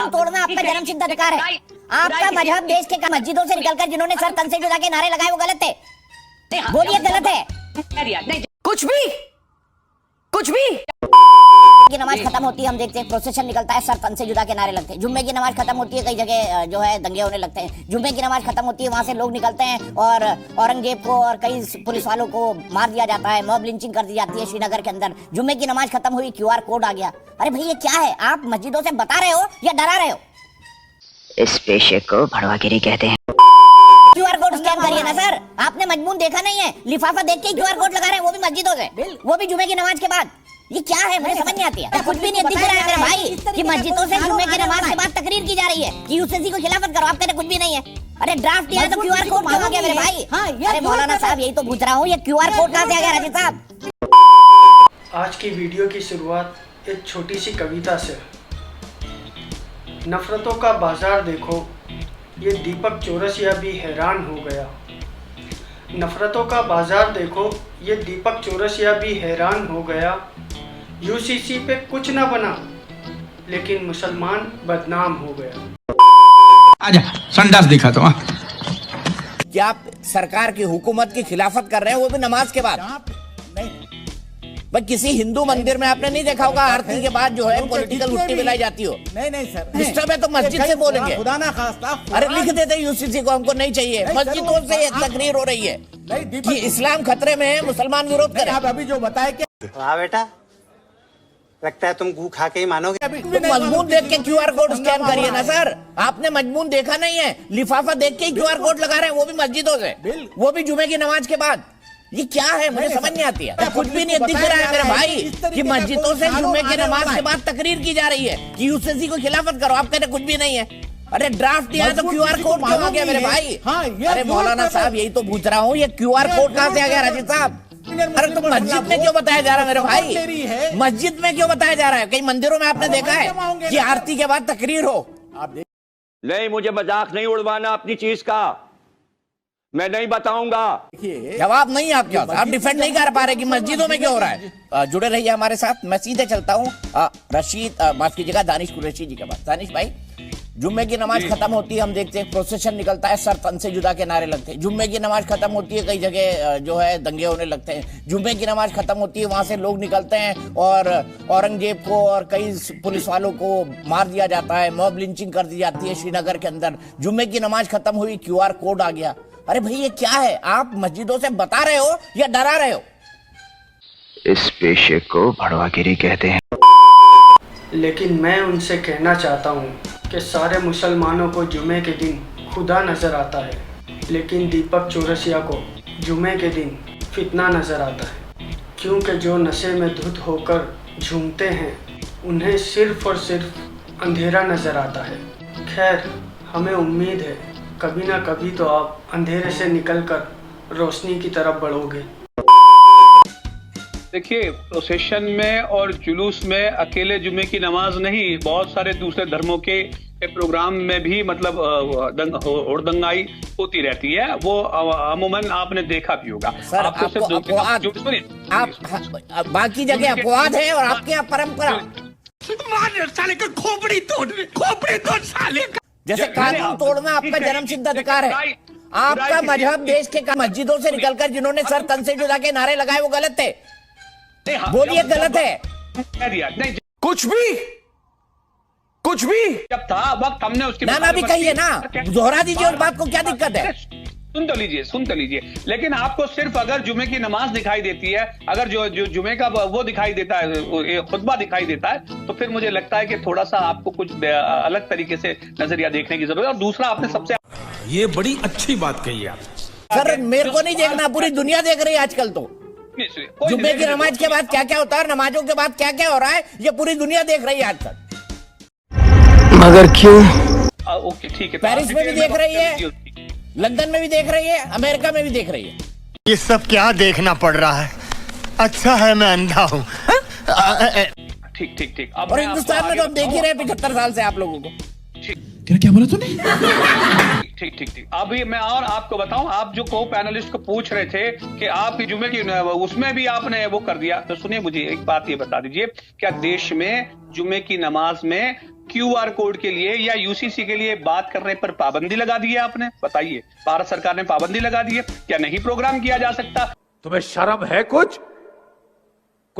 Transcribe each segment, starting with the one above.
कानून तोड़ना आपका जन्मसिद्ध अधिकार है। आपका मजहब देश के मस्जिदों से निकलकर जिन्होंने सर तन से जुदा के नारे लगाए वो गलत है। बोलिए गलत है। कुछ भी की नमाज खत्म होती है, हम देखते हैं प्रोसेशन निकलता है, सर तन से जुदा के नारे लगते हैं। जुम्मे की नमाज खत्म होती है, कई जगह जो है दंगे होने लगते हैं। जुम्मे की नमाज खत्म होती है, वहां से लोग निकलते हैं और औरंगजेब को और कई पुलिस वालों को मार दिया जाता है, मॉब लिंचिंग कर दी जाती है श्रीनगर के अंदर। जुम्मे की नमाज खत्म हुई, QR कोड आ गया। अरे भाई ये क्या है? आप मस्जिदों से बता रहे हो या डरा रहे हो? इस पेशे को भड़वागिरी कहते हैं। QR कोड स्कैन करिए ना सर। आपने मजमून देखा नहीं है? लिफाफा देख के ही QR कोड लगा रहे हैं, वो भी मस्जिदों से, वो भी जुम्मे की नमाज के बाद। ये क्या है? मुझे समझ नहीं आती है। कुछ भी नहीं दिख रहा है मेरे भाई कि मस्जिदों से जुम्मे की नमाज के बाद तकरीर की जा रही है कि यूसीसी को खिलाफत करो। आप कहते कुछ भी नहीं है। अरे ड्राफ्ट दिया तो QR कोड कहाँ गया मेरे भाई? अरे मौलाना साहब यही तो पूछ रहा हूँ, ये QR कोड कहाँ से आ गया राजीव साहब? आज की वीडियो की शुरुआत एक छोटी सी कविता से। नफरतों का बाजार देखो, ये दीपक चौरसिया भी हैरान हो गया। नफरतों का बाजार देखो, ये दीपक चौरसिया भी हैरान हो गया। यूसीसी पे कुछ ना बना, लेकिन मुसलमान बदनाम हो गया। आजा संडास दिखा तो। क्या आप सरकार की हुकूमत की खिलाफत कर रहे हैं, वो भी नमाज के बाद? नहीं भाई, किसी हिंदू मंदिर में आपने नहीं देखा होगा आरती के बाद जो है पॉलिटिकल गुट्टी मिलाई जाती हो? नहीं सर, डिस्टर्ब है तो मस्जिद से बोलेंगे। खुदा ना खास्ता। अरे लिख देते यूसीसी को, हमको नहीं चाहिए। मस्जिदों से ये तकरीर हो रही है कि इस्लाम खतरे में है, मुसलमान विरोध करें। आप अभी जो बताए क्या? हाँ बेटा, लगता है तुम गू खा के ही मानोगे। मजमून देख के QR कोड स्कैन करिए ना सर। आपने मजमून देखा नहीं है? लिफाफा देख के QR कोड लगा रहे हैं, वो भी मस्जिदों से, वो भी जुमे की नमाज के बाद। ये क्या है? मुझे समझ नहीं आती है। कुछ भी नहीं दिख रहा है मेरे भाई कि मस्जिदों से जुमे की नमाज के बाद तकरीर की जा रही है कि यूसीसी को खिलाफत करो। आप कहते कुछ भी नहीं है। अरे ड्राफ्ट दिया तो QR कोड क्यों आ गया मेरे भाई? अरे मौलाना साहब यही तो पूछ रहा हूँ, ये QR कोड कहाँ से आ गया राजीव साहब? अरे तो मस्जिद में क्यों बताया जा रहा है मेरे भाई? मस्जिद में क्यों बताया जा रहा है? कई मंदिरों में आपने देखा है कि आरती के बाद तकरीर हो? नहीं, मुझे मजाक नहीं उड़वाना अपनी चीज का, मैं नहीं बताऊंगा। जवाब नहीं आपके पास, आप डिफेंड नहीं कर पा रहे कि मस्जिदों में क्यों हो रहा है। जुड़े रहिए हमारे साथ। मैं सीधे चलता हूँ रशीद, माफ कीजिएगा, दानिश कुरैशी जी के पास। दानिश भाई, जुम्मे की नमाज खत्म होती है, हम देखते हैं प्रोसेशन निकलता है, सर तन से जुदा के नारे लगते हैं। जुम्मे की नमाज खत्म होती है, कई जगह जो है दंगे होने लगते हैं। जुम्मे की नमाज खत्म होती है, वहां से लोग निकलते हैं और औरंगजेब को और कई पुलिस वालों को मार दिया जाता है, मॉब लिंचिंग कर दी जाती है श्रीनगर के अंदर। जुम्मे की नमाज खत्म हुई, QR कोड आ गया। अरे भाई ये क्या है? आप मस्जिदों से बता रहे हो या डरा रहे हो? इस पेशे को भड़वागिरी कहते हैं। लेकिन मैं उनसे कहना चाहता हूँ कि सारे मुसलमानों को जुमे के दिन खुदा नज़र आता है, लेकिन दीपक चौरसिया को जुमे के दिन फितना नज़र आता है। क्योंकि जो नशे में धुत होकर झूमते हैं, उन्हें सिर्फ और सिर्फ अंधेरा नज़र आता है। खैर, हमें उम्मीद है कभी ना कभी तो आप अंधेरे से निकलकर रोशनी की तरफ बढ़ोगे। देखिए, प्रोसेशन में और जुलूस में अकेले जुमे की नमाज नहीं, बहुत सारे दूसरे धर्मों के प्रोग्राम में भी मतलब दंगाई होती रहती है। वो अमूमन आपने देखा भी होगा। सर, आप बाकी जगह अपवाद है और आपके यहाँ परंपरा। साले का खोपड़ी तोड़ साले का। जैसे कानून तोड़ना आपका जन्मसिद्ध अधिकार है। आपका मजहब देश के मस्जिदों से निकलकर जिन्होंने सर तन से जुदा के नारे लगाए वो गलत थे। बोलिए गलत है। नहीं, कुछ भी जब था वक्त हमने उसके ना भी कहिए ना, दोहरा दीजिए उस बात को, क्या दिक्कत है? सुन तो लीजिए। लेकिन आपको सिर्फ अगर जुमे की नमाज दिखाई देती है, अगर जो जुमे का वो दिखाई देता है, खुतबा दिखाई देता है, तो फिर मुझे लगता है कि थोड़ा सा आपको कुछ अलग तरीके से नजरिया देखने की जरूरत है। और दूसरा, आपने सबसे ये बड़ी अच्छी बात कही आप। सर मेरे को नहीं देखना, पूरी दुनिया देख रही है आजकल। तो जुम्मे की नमाज के बाद क्या क्या होता है, नमाजों के बाद क्या क्या हो रहा है, ये पूरी दुनिया देख रही है आजकल। मगर क्यों? ओके ठीक है, पेरिस में भी देख रही है, लंदन में भी देख रही है, अमेरिका में भी देख रही है। ये सब क्या देखना पड़ रहा है? अच्छा है मैं अंधा हूँ। ठीक। और हिंदुस्तान में तो हम देख ही रहे 75 साल से आप लोगों को। क्या बोला तूने? ठीक ठीक ठीक। अभी मैं और आपको बताऊं, आप जो को पैनलिस्ट को पूछ रहे थे कि आप जुमे की उसमें भी आपने वो कर दिया, तो सुनिए मुझे एक बात ये बता दीजिए, क्या देश में जुमे की नमाज में QR कोड के लिए या UCC के लिए बात करने पर पाबंदी लगा दी है आपने? बताइए, भारत सरकार ने पाबंदी लगा दी है, क्या नहीं प्रोग्राम किया जा सकता? तुम्हें शर्म है? कुछ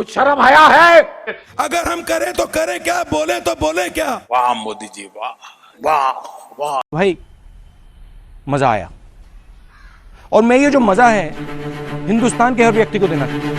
शर्म आया है? अगर हम करें तो करें क्या, बोले तो बोले क्या। वाह मोदी जी, वाह वाह वाह। भाई मजा आया, और मैं ये जो मजा है हिंदुस्तान के हर व्यक्ति को देना चाहता हूं।